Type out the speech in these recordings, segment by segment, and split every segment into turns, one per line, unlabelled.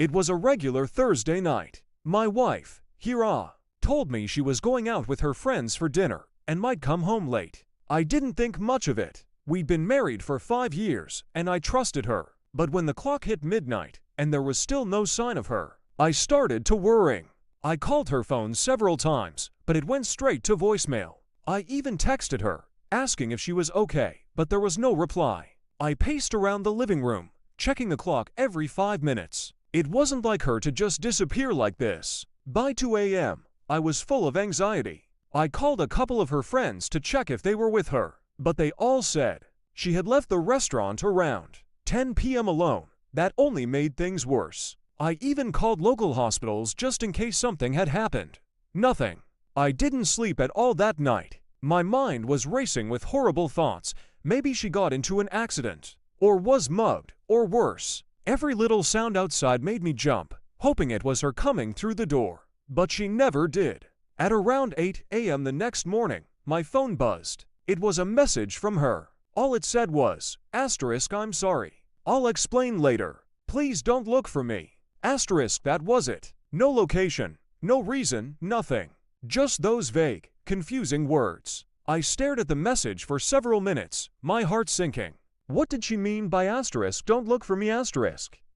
It was a regular Thursday night. My wife, Hira, told me she was going out with her friends for dinner and might come home late. I didn't think much of it. We'd been married for 5 years and I trusted her. But when the clock hit midnight and there was still no sign of her, I started to worrying. I called her phone several times, but it went straight to voicemail. I even texted her, asking if she was okay, but there was no reply. I paced around the living room, checking the clock every 5 minutes. It wasn't like her to just disappear like this. By 2 a.m., I was full of anxiety. I called a couple of her friends to check if they were with her, but they all said she had left the restaurant around 10 p.m. alone. That only made things worse. I even called local hospitals just in case something had happened. Nothing. I didn't sleep at all that night. My mind was racing with horrible thoughts. Maybe she got into an accident, or was mugged, or worse. Every little sound outside made me jump, hoping it was her coming through the door. But she never did. At around 8 a.m. the next morning, my phone buzzed. It was a message from her. All it said was, "I'm sorry. I'll explain later. Please don't look for me." That was it. No location, no reason, nothing. Just those vague, confusing words. I stared at the message for several minutes, my heart sinking. What did she mean by "don't look for me"?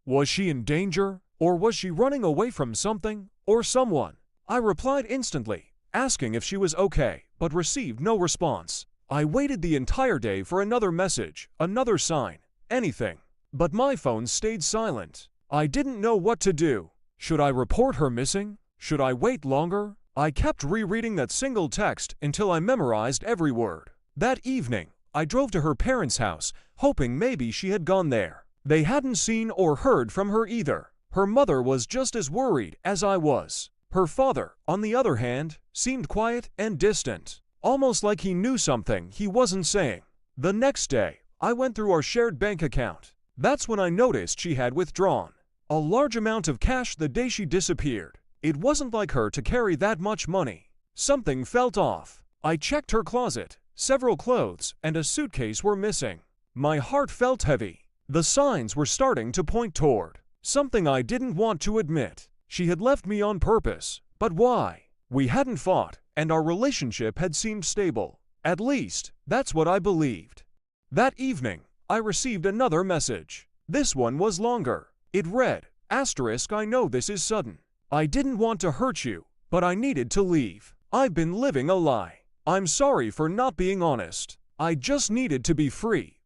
Was she in danger? Or was she running away from something or someone? I replied instantly, asking if she was okay, but received no response. I waited the entire day for another message, another sign, anything. But my phone stayed silent. I didn't know what to do. Should I report her missing? Should I wait longer? I kept rereading that single text until I memorized every word. That evening, I drove to her parents' house, hoping maybe she had gone there. They hadn't seen or heard from her either. Her mother was just as worried as I was. Her father, on the other hand, seemed quiet and distant, almost like he knew something he wasn't saying. The next day, I went through our shared bank account. That's when I noticed she had withdrawn a large amount of cash the day she disappeared. It wasn't like her to carry that much money. Something felt off. I checked her closet. Several clothes and a suitcase were missing. My heart felt heavy. The signs were starting to point toward something I didn't want to admit. She had left me on purpose. But why? We hadn't fought, and our relationship had seemed stable. At least, that's what I believed. That evening, I received another message. This one was longer. It read, "I know this is sudden. I didn't want to hurt you, but I needed to leave. I've been living a lie. I'm sorry for not being honest. I just needed to be free."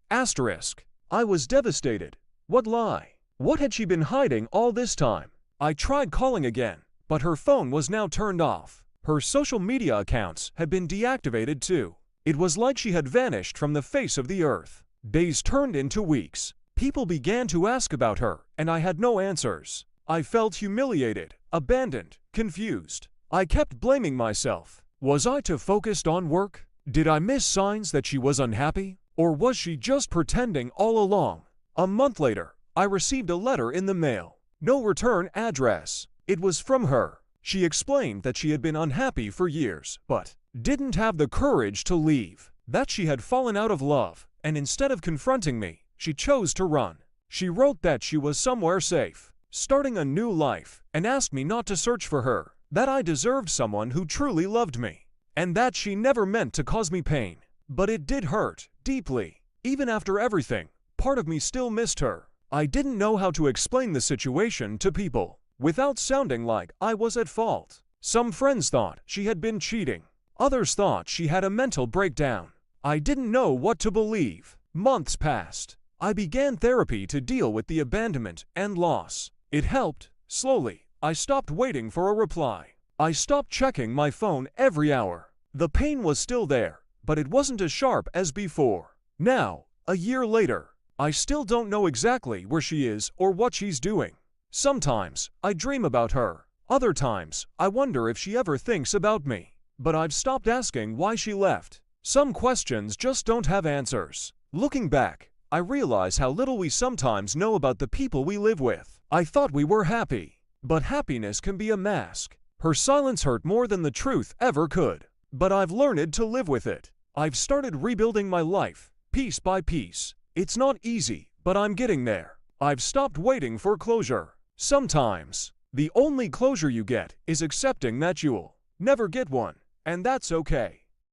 I was devastated. What lie? What had she been hiding all this time? I tried calling again, but her phone was now turned off. Her social media accounts had been deactivated too. It was like she had vanished from the face of the earth. Days turned into weeks. People began to ask about her, and I had no answers. I felt humiliated, abandoned, confused. I kept blaming myself. Was I too focused on work? Did I miss signs that she was unhappy? Or was she just pretending all along? A month later, I received a letter in the mail. No return address. It was from her. She explained that she had been unhappy for years, but didn't have the courage to leave. That she had fallen out of love, and instead of confronting me, she chose to run. She wrote that she was somewhere safe, starting a new life, and asked me not to search for her, that I deserved someone who truly loved me, and that she never meant to cause me pain. But it did hurt, deeply. Even after everything, part of me still missed her. I didn't know how to explain the situation to people, without sounding like I was at fault. Some friends thought she had been cheating. Others thought she had a mental breakdown. I didn't know what to believe. Months passed. I began therapy to deal with the abandonment and loss. It helped. Slowly, I stopped waiting for a reply. I stopped checking my phone every hour. The pain was still there, but it wasn't as sharp as before. Now, a year later, I still don't know exactly where she is or what she's doing. Sometimes, I dream about her. Other times, I wonder if she ever thinks about me. But I've stopped asking why she left. Some questions just don't have answers. Looking back, I realize how little we sometimes know about the people we live with. I thought we were happy, but happiness can be a mask. Her silence hurt more than the truth ever could. But I've learned to live with it. I've started rebuilding my life, piece by piece. It's not easy, but I'm getting there. I've stopped waiting for closure. Sometimes, the only closure you get is accepting that you'll never get one, and that's okay.